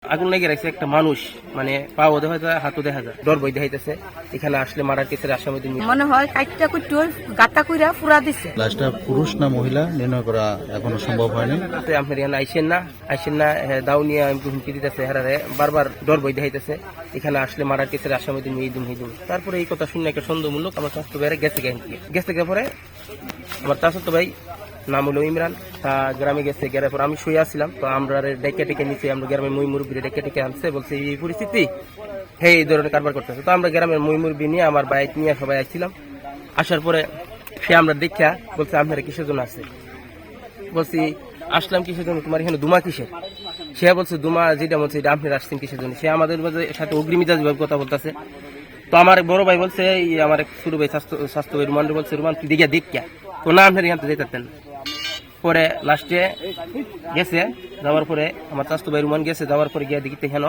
আগুন লেগে রাখছে একটা মানুষ, মানে পাও দেখা যায়, হাতও দেখা যায়, ডর বই দেখাইতেছে। এখানে আসলে মারার কেসের আসামি মনে হয় কাইটটা কুইট গাতা কইরা পুরা দিছে। লাশটা পুরুষ না মহিলা নির্ণয় করা এখনো সম্ভব হয়নি। আপনার এখানে আইসেন না দাও নিয়ে হুমকি দিতেছে, হারারে বারবার ডর বই দেখাইতেছে। এখানে আসলে মারার কেসের আসামি দিন এই দিন। তারপরে এই কথা শুনে একটা সন্দেহমূলক আমার স্বাস্থ্য ভাইয়ের গেছে পরে আমার চাচাতো ভাই নাম হলো ইমরান, তা গ্রামে গেছে। গেরার পর আমি শুয়ে আসছিলাম, তো আমরা ডেকে টেকে নিচে, আমরা গ্রামের মই মুরব্বী ডেকে টেকে আনছে, বলছে এই পরিস্থিতি, হে এই ধরনের কারবার করতেছে। তো আমরা গ্রামের মই মুরব্বী নিয়ে আমার বাইক নিয়ে সবাই আসছিলাম। আসার পরে সে আমরা দেখা বলছে আপনারা কিসের জন্য আসছে। বলছি আসলাম কিসের জন্য, তোমার এখানে দুমা কিসের? সে বলছে দুমা যেটা বলছে এটা আপনারা আসছেন কিসের জন্য। সে আমাদের সাথে অগ্রিমিজাজ ভাবে কথা বলতেছে। তো আমার বড় ভাই বলছে, আমার এক ছোট ভাই স্বাস্থ্য ভাই রুমান বলছে, রুমান তুই দেখিয়া তো না আপনার এখান থেকে যেতেন। পরে লাস্টে গেছে, যাওয়ার পরে আমার স্বাস্থ্য ভাই রুমান গেছে, যাওয়ার পরে গিয়ে দেখতে হেন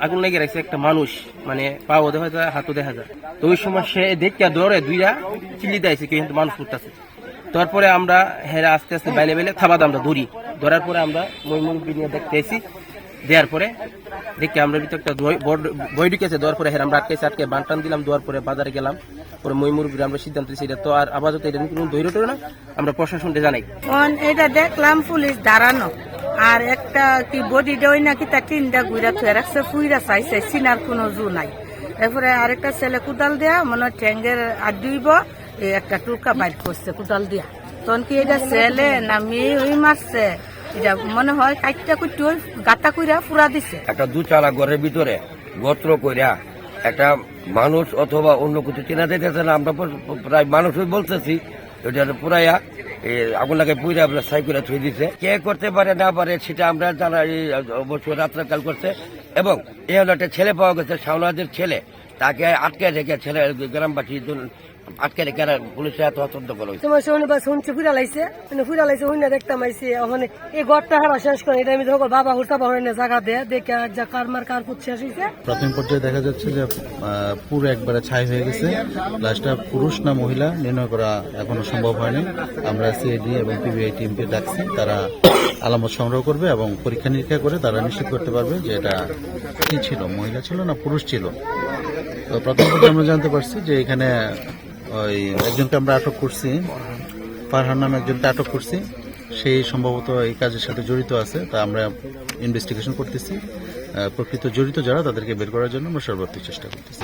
আগুন লেগে রাখছে একটা মানুষ, মানে পাও দেখা যায়, হাতও দেখা যায়। তো ওই সময় সে দেখিয়া দৌড়ে দুইটা চিল্লি দিয়েছে, কিন্তু মানুষ করতেছে। তারপরে আমরা হেরা আস্তে আস্তে বাইলে থাবাদ আমরা ধরার পরে আমরা মই মুরব্বী নিয়ে দেখতে এসি। দেওয়ার পরে দেখে আমরা ভিতরে একটা বই ঢুকেছে, দেওয়ার পরে হেরা আমরা আটকে বানটান দিলাম। দেওয়ার পরে বাজারে গেলাম, পরে মই মুরব্বী আমরা সিদ্ধান্ত দিচ্ছি এটা তো আর আপাতত এটা কোনো ধৈর্য না, আমরা প্রশাসনকে জানাই। এটা দেখলাম পুলিশ দাঁড়ানো, আর একটা কি বডি ডই নাকি তার তিনটা গুইরা থুয়ে রাখছে, ফুইরা চাইছে, চিনার কোনো জু নাই। এরপরে আরেকটা ছেলে কুদাল দেয়া মনে ঠ্যাঙ্গের আড্ডুইব, একটা টুকা বাইর করছে কুদাল দিয়া। তখন কি এটা ছেলে না মেয়ে ওই মারছে, এটা মনে হয় কাইটটা কুইট গাতা কইরা পুরা দিছে। একটা দুচালা ঘরের ভিতরে গোত্র কইরা একটা মানুষ অথবা অন্য কিছু চেনা যাইতেছে না। আমরা প্রায় মানুষই বলতেছি এটা পুরাইয়া আগুন লাগে পুইরা আপনার সাই করে থুই দিছে। কে করতে পারে না পারে সেটা আমরা জানা, অবশ্যই রাত্রাকাল করছে। এবং এই হলো একটা ছেলে পাওয়া গেছে, শাওনাজের ছেলে, তাকে আটকে রেখে ছেলে গ্রামবাসী আটকে রেখে পুলিশে তদন্ত করা হয়েছে। তোমার শনিবার শুনছি ফুরা লাইছে হইনা দেখতাম আইসি ওখানে এই ঘরটা হারা শেষ করে এটা আমি ধরো বাবা হুড়তা হইনা জায়গা দেয় দেখে যা কার পুত শেষ হয়েছে। প্রাথমিক পর্যায়ে দেখা যাচ্ছে যে পুরো একবারে ছাই হয়ে গেছে। লাশটা পুরুষ না মহিলা নির্ণয় করা এখনো সম্ভব হয়নি। আমরা সিআইডি এবং পিবিআই টিমকে ডাকছি, তারা আলামত সংগ্রহ করবে এবং পরীক্ষা নিরীক্ষা করে তারা নিশ্চিত করতে পারবে যে এটা কি ছিল, মহিলা ছিল না পুরুষ ছিল। তো প্রথম পর্যায়ে আমরা জানতে পারছি যে এখানে ওই একজনকে আমরা আটক করছি, ফারহান নামে একজনকে আটক করছি, সেই সম্ভবত এই কাজের সাথে জড়িত আছে। তা আমরা ইনভেস্টিগেশন করতেছি, প্রকৃত জড়িত যারা তাদেরকে বের করার জন্য আমরা সর্বোচ্চ চেষ্টা করতেছি।